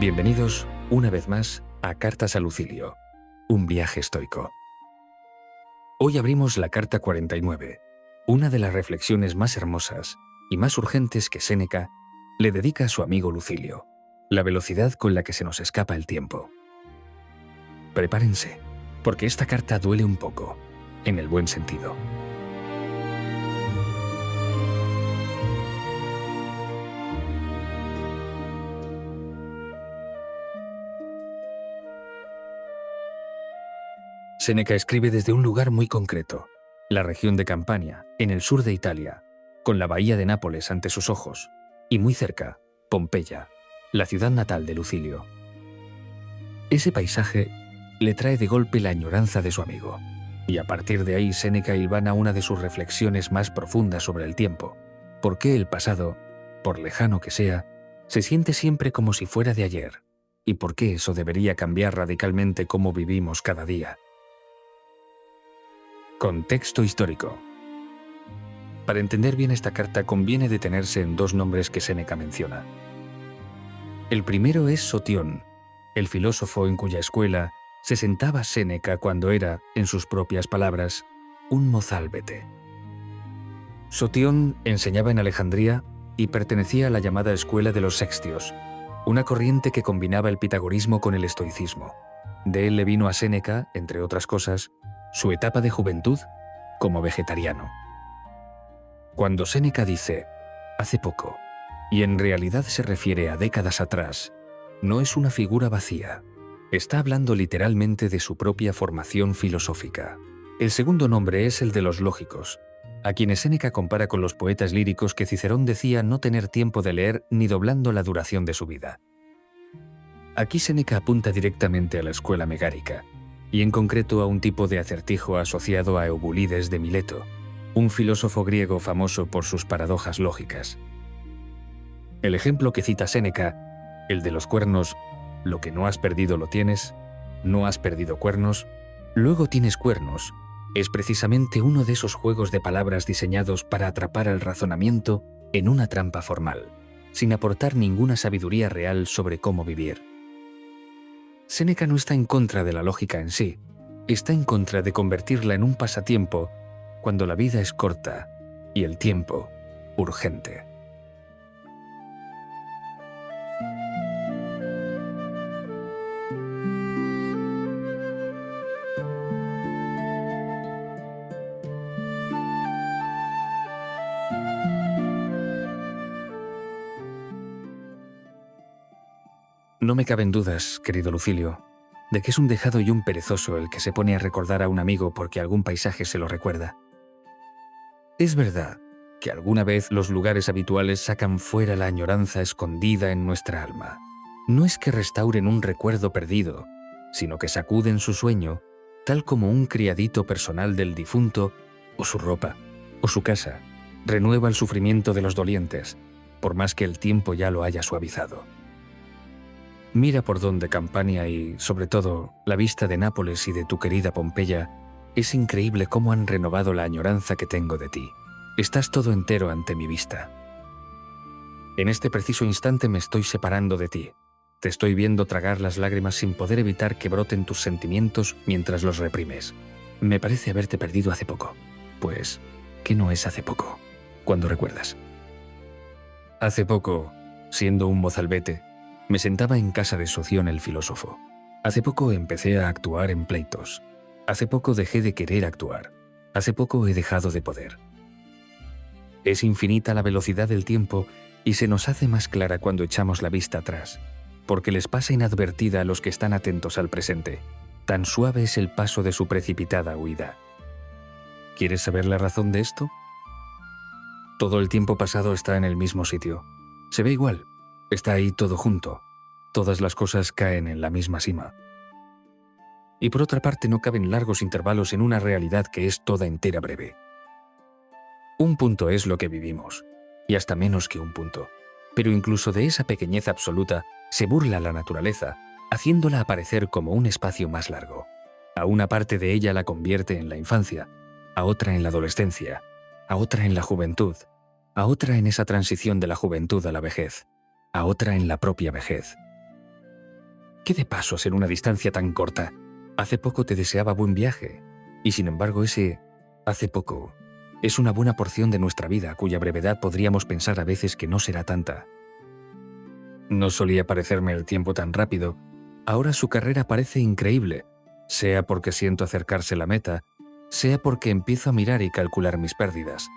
Bienvenidos una vez más a Cartas a Lucilio, un viaje estoico. Hoy abrimos la carta 49, una de las reflexiones más hermosas y más urgentes que Séneca le dedica a su amigo Lucilio, la velocidad con la que se nos escapa el tiempo. Prepárense, porque esta carta duele un poco, en el buen sentido. Séneca escribe desde un lugar muy concreto, la región de Campania, en el sur de Italia, con la bahía de Nápoles ante sus ojos, y muy cerca, Pompeya, la ciudad natal de Lucilio. Ese paisaje le trae de golpe la añoranza de su amigo, y a partir de ahí Séneca hilvana una de sus reflexiones más profundas sobre el tiempo, por qué el pasado, por lejano que sea, se siente siempre como si fuera de ayer, y por qué eso debería cambiar radicalmente cómo vivimos cada día. Contexto histórico. Para entender bien esta carta conviene detenerse en dos nombres que Séneca menciona. El primero es Sotión, el filósofo en cuya escuela se sentaba Séneca cuando era, en sus propias palabras, un mozálbete. Sotión enseñaba en Alejandría y pertenecía a la llamada escuela de los Sextios, una corriente que combinaba el pitagorismo con el estoicismo. De él le vino a Séneca, entre otras cosas, su etapa de juventud como vegetariano. Cuando Séneca dice «hace poco», y en realidad se refiere a décadas atrás, no es una figura vacía. Está hablando literalmente de su propia formación filosófica. El segundo nombre es el de los lógicos, a quienes Séneca compara con los poetas líricos que Cicerón decía no tener tiempo de leer ni doblando la duración de su vida. Aquí Séneca apunta directamente a la escuela megárica, y en concreto a un tipo de acertijo asociado a Eubulides de Mileto, un filósofo griego famoso por sus paradojas lógicas. El ejemplo que cita Séneca, el de los cuernos, lo que no has perdido lo tienes, no has perdido cuernos, luego tienes cuernos, es precisamente uno de esos juegos de palabras diseñados para atrapar al razonamiento en una trampa formal, sin aportar ninguna sabiduría real sobre cómo vivir. Séneca no está en contra de la lógica en sí, está en contra de convertirla en un pasatiempo cuando la vida es corta y el tiempo urgente. No me caben dudas, querido Lucilio, de que es un dejado y un perezoso el que se pone a recordar a un amigo porque algún paisaje se lo recuerda. Es verdad que alguna vez los lugares habituales sacan fuera la añoranza escondida en nuestra alma. No es que restauren un recuerdo perdido, sino que sacuden su sueño, tal como un criadito personal del difunto, o su ropa, o su casa, renueva el sufrimiento de los dolientes, por más que el tiempo ya lo haya suavizado. Mira por donde Campania y, sobre todo, la vista de Nápoles y de tu querida Pompeya, es increíble cómo han renovado la añoranza que tengo de ti. Estás todo entero ante mi vista. En este preciso instante me estoy separando de ti. Te estoy viendo tragar las lágrimas sin poder evitar que broten tus sentimientos mientras los reprimes. Me parece haberte perdido hace poco. Pues, ¿qué no es hace poco? ¿Cuándo recuerdas? Hace poco, siendo un mozalbete, me sentaba en casa de Soción el filósofo. Hace poco empecé a actuar en pleitos. Hace poco dejé de querer actuar. Hace poco he dejado de poder. Es infinita la velocidad del tiempo y se nos hace más clara cuando echamos la vista atrás, porque les pasa inadvertida a los que están atentos al presente. Tan suave es el paso de su precipitada huida. ¿Quieres saber la razón de esto? Todo el tiempo pasado está en el mismo sitio. Se ve igual. Está ahí todo junto. Todas las cosas caen en la misma cima. Y por otra parte no caben largos intervalos en una realidad que es toda entera breve. Un punto es lo que vivimos, y hasta menos que un punto. Pero incluso de esa pequeñez absoluta se burla la naturaleza, haciéndola aparecer como un espacio más largo. A una parte de ella la convierte en la infancia, a otra en la adolescencia, a otra en la juventud, a otra en esa transición de la juventud a la vejez, a otra en la propia vejez. ¿Qué de pasos en una distancia tan corta? Hace poco te deseaba buen viaje, y sin embargo ese hace poco es una buena porción de nuestra vida cuya brevedad podríamos pensar a veces que no será tanta. No solía parecerme el tiempo tan rápido, ahora su carrera parece increíble, sea porque siento acercarse la meta, sea porque empiezo a mirar y calcular mis pérdidas.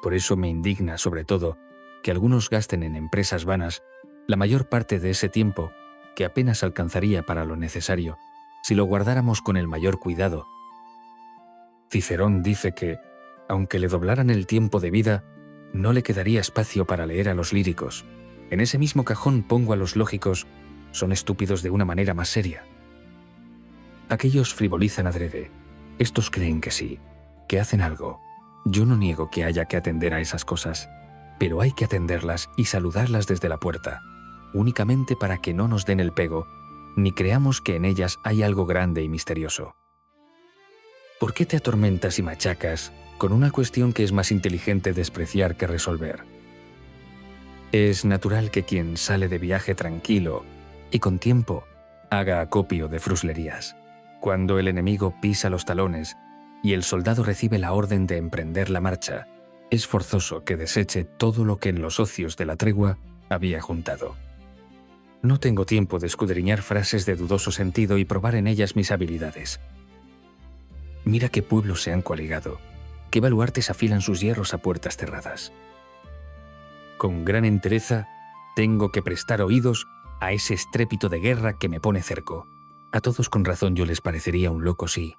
Por eso me indigna, sobre todo, que algunos gasten en empresas vanas la mayor parte de ese tiempo que apenas alcanzaría para lo necesario si lo guardáramos con el mayor cuidado. Cicerón dice que, aunque le doblaran el tiempo de vida, no le quedaría espacio para leer a los líricos. En ese mismo cajón pongo a los lógicos, son estúpidos de una manera más seria. Aquellos frivolizan adrede, estos creen que sí, que hacen algo. Yo no niego que haya que atender a esas cosas, pero hay que atenderlas y saludarlas desde la puerta, únicamente para que no nos den el pego, ni creamos que en ellas hay algo grande y misterioso. ¿Por qué te atormentas y machacas con una cuestión que es más inteligente despreciar que resolver? Es natural que quien sale de viaje tranquilo y con tiempo haga acopio de fruslerías. Cuando el enemigo pisa los talones y el soldado recibe la orden de emprender la marcha, es forzoso que deseche todo lo que en los ocios de la tregua había juntado. No tengo tiempo de escudriñar frases de dudoso sentido y probar en ellas mis habilidades. Mira qué pueblos se han coaligado, qué baluartes afilan sus hierros a puertas cerradas. Con gran entereza tengo que prestar oídos a ese estrépito de guerra que me pone cerco. A todos con razón yo les parecería un loco si,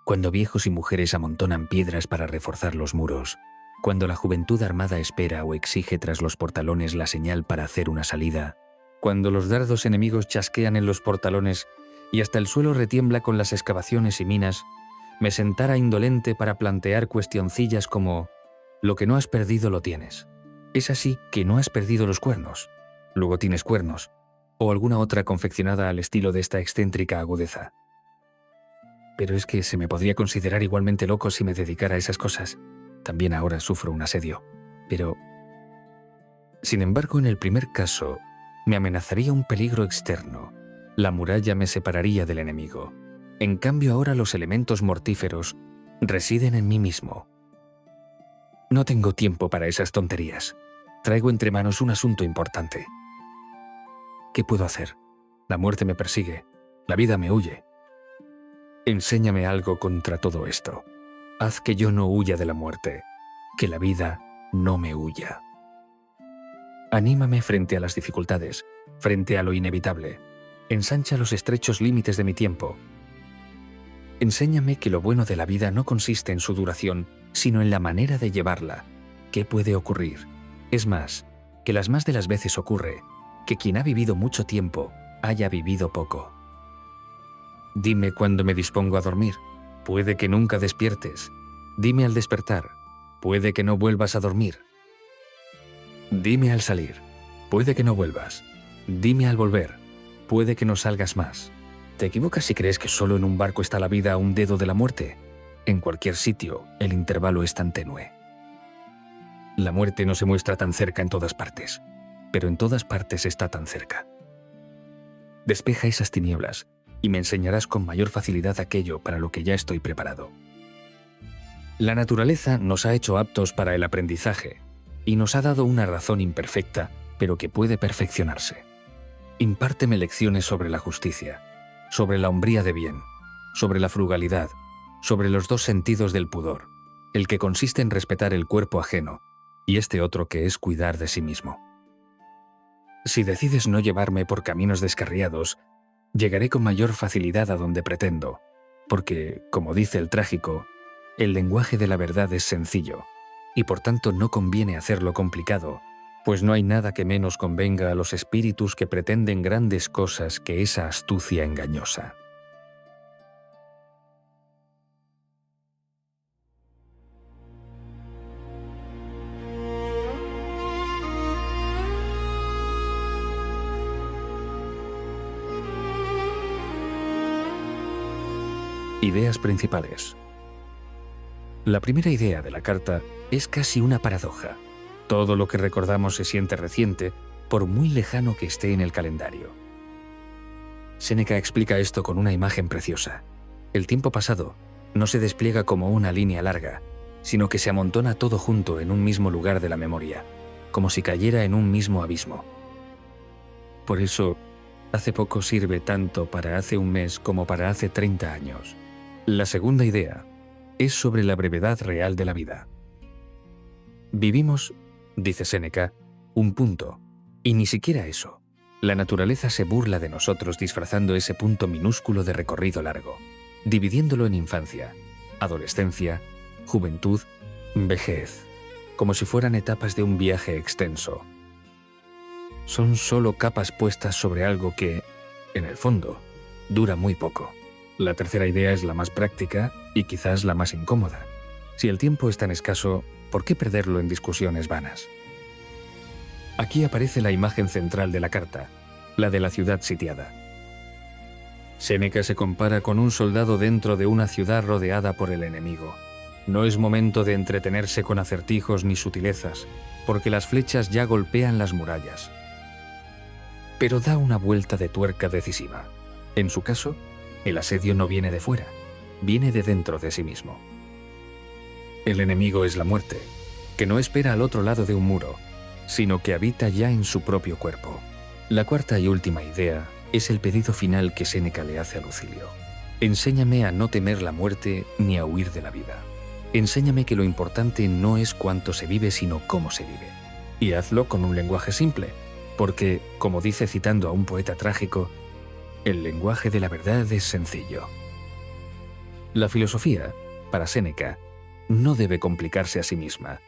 cuando viejos y mujeres amontonan piedras para reforzar los muros, cuando la juventud armada espera o exige tras los portalones la señal para hacer una salida, cuando los dardos enemigos chasquean en los portalones y hasta el suelo retiembla con las excavaciones y minas, me sentara indolente para plantear cuestioncillas como «Lo que no has perdido lo tienes». Es así que no has perdido los cuernos, luego tienes cuernos, o alguna otra confeccionada al estilo de esta excéntrica agudeza. Pero es que se me podría considerar igualmente loco si me dedicara a esas cosas. También ahora sufro un asedio. Pero, sin embargo, en el primer caso, me amenazaría un peligro externo. La muralla me separaría del enemigo. En cambio, ahora los elementos mortíferos residen en mí mismo. No tengo tiempo para esas tonterías. Traigo entre manos un asunto importante. ¿Qué puedo hacer? La muerte me persigue. La vida me huye. Enséñame algo contra todo esto. Haz que yo no huya de la muerte, que la vida no me huya. Anímame frente a las dificultades, frente a lo inevitable. Ensancha los estrechos límites de mi tiempo. Enséñame que lo bueno de la vida no consiste en su duración, sino en la manera de llevarla. ¿Qué puede ocurrir? Es más, que las más de las veces ocurre que quien ha vivido mucho tiempo haya vivido poco. Dime cuándo me dispongo a dormir. Puede que nunca despiertes. Dime al despertar. Puede que no vuelvas a dormir. Dime al salir. Puede que no vuelvas. Dime al volver. Puede que no salgas más. ¿Te equivocas si crees que solo en un barco está la vida a un dedo de la muerte? En cualquier sitio, el intervalo es tan tenue. La muerte no se muestra tan cerca en todas partes, pero en todas partes está tan cerca. Despeja esas tinieblas y me enseñarás con mayor facilidad aquello para lo que ya estoy preparado. La naturaleza nos ha hecho aptos para el aprendizaje y nos ha dado una razón imperfecta, pero que puede perfeccionarse. Impárteme lecciones sobre la justicia, sobre la hombría de bien, sobre la frugalidad, sobre los dos sentidos del pudor, el que consiste en respetar el cuerpo ajeno y este otro que es cuidar de sí mismo. Si decides no llevarme por caminos descarriados, llegaré con mayor facilidad a donde pretendo, porque, como dice el trágico, el lenguaje de la verdad es sencillo, y por tanto no conviene hacerlo complicado, pues no hay nada que menos convenga a los espíritus que pretenden grandes cosas que esa astucia engañosa. Ideas principales. La primera idea de la carta es casi una paradoja. Todo lo que recordamos se siente reciente, por muy lejano que esté en el calendario. Séneca explica esto con una imagen preciosa. El tiempo pasado no se despliega como una línea larga, sino que se amontona todo junto en un mismo lugar de la memoria, como si cayera en un mismo abismo. Por eso, hace poco sirve tanto para hace un mes como para hace 30 años. La segunda idea es sobre la brevedad real de la vida. Vivimos, dice Séneca, un punto, y ni siquiera eso. La naturaleza se burla de nosotros disfrazando ese punto minúsculo de recorrido largo, dividiéndolo en infancia, adolescencia, juventud, vejez, como si fueran etapas de un viaje extenso. Son solo capas puestas sobre algo que, en el fondo, dura muy poco. La tercera idea es la más práctica y quizás la más incómoda. Si el tiempo es tan escaso, ¿por qué perderlo en discusiones vanas? Aquí aparece la imagen central de la carta, la de la ciudad sitiada. Séneca se compara con un soldado dentro de una ciudad rodeada por el enemigo. No es momento de entretenerse con acertijos ni sutilezas, porque las flechas ya golpean las murallas. Pero da una vuelta de tuerca decisiva. En su caso, el asedio no viene de fuera, viene de dentro de sí mismo. El enemigo es la muerte, que no espera al otro lado de un muro, sino que habita ya en su propio cuerpo. La cuarta y última idea es el pedido final que Séneca le hace a Lucilio. Enséñame a no temer la muerte ni a huir de la vida. Enséñame que lo importante no es cuánto se vive, sino cómo se vive. Y hazlo con un lenguaje simple, porque, como dice citando a un poeta trágico, el lenguaje de la verdad es sencillo. La filosofía, para Séneca, no debe complicarse a sí misma,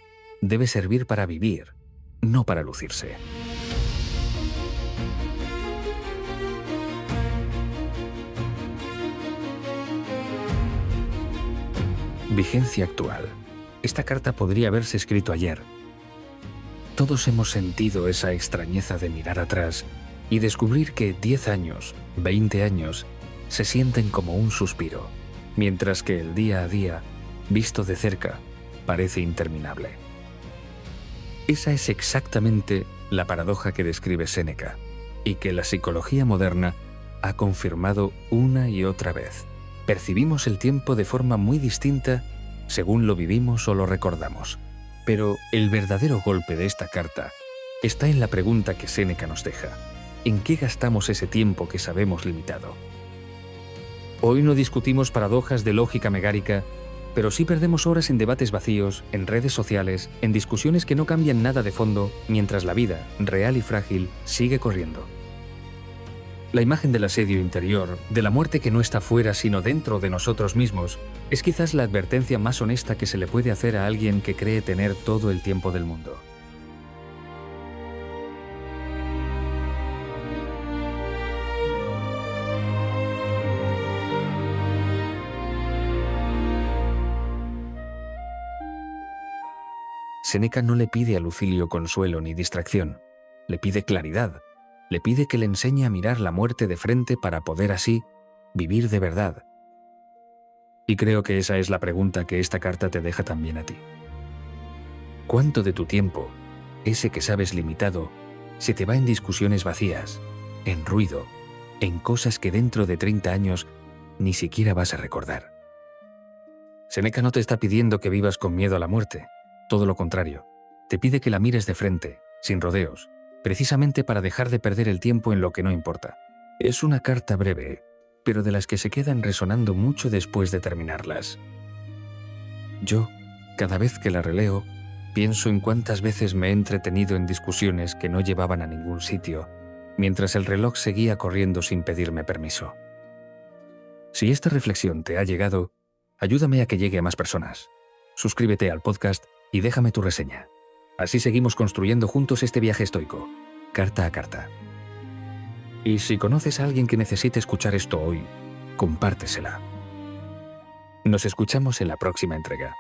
debe servir para vivir, no para lucirse. Vigencia actual. Esta carta podría haberse escrito ayer. Todos hemos sentido esa extrañeza de mirar atrás y descubrir que 10 años, 20 años, se sienten como un suspiro, mientras que el día a día, visto de cerca, parece interminable. Esa es exactamente la paradoja que describe Séneca y que la psicología moderna ha confirmado una y otra vez. Percibimos el tiempo de forma muy distinta según lo vivimos o lo recordamos. Pero el verdadero golpe de esta carta está en la pregunta que Séneca nos deja. ¿En qué gastamos ese tiempo que sabemos limitado? Hoy no discutimos paradojas de lógica megárica, pero sí perdemos horas en debates vacíos, en redes sociales, en discusiones que no cambian nada de fondo, mientras la vida, real y frágil, sigue corriendo. La imagen del asedio interior, de la muerte que no está fuera sino dentro de nosotros mismos, es quizás la advertencia más honesta que se le puede hacer a alguien que cree tener todo el tiempo del mundo. Séneca no le pide a Lucilio consuelo ni distracción, le pide claridad, le pide que le enseñe a mirar la muerte de frente para poder así vivir de verdad. Y creo que esa es la pregunta que esta carta te deja también a ti. ¿Cuánto de tu tiempo, ese que sabes limitado, se te va en discusiones vacías, en ruido, en cosas que dentro de 30 años ni siquiera vas a recordar? Séneca no te está pidiendo que vivas con miedo a la muerte. Todo lo contrario, te pide que la mires de frente, sin rodeos, precisamente para dejar de perder el tiempo en lo que no importa. Es una carta breve, pero de las que se quedan resonando mucho después de terminarlas. Yo, cada vez que la releo, pienso en cuántas veces me he entretenido en discusiones que no llevaban a ningún sitio, mientras el reloj seguía corriendo sin pedirme permiso. Si esta reflexión te ha llegado, ayúdame a que llegue a más personas. Suscríbete al podcast y déjame tu reseña. Así seguimos construyendo juntos este viaje estoico, carta a carta. Y si conoces a alguien que necesite escuchar esto hoy, compártesela. Nos escuchamos en la próxima entrega.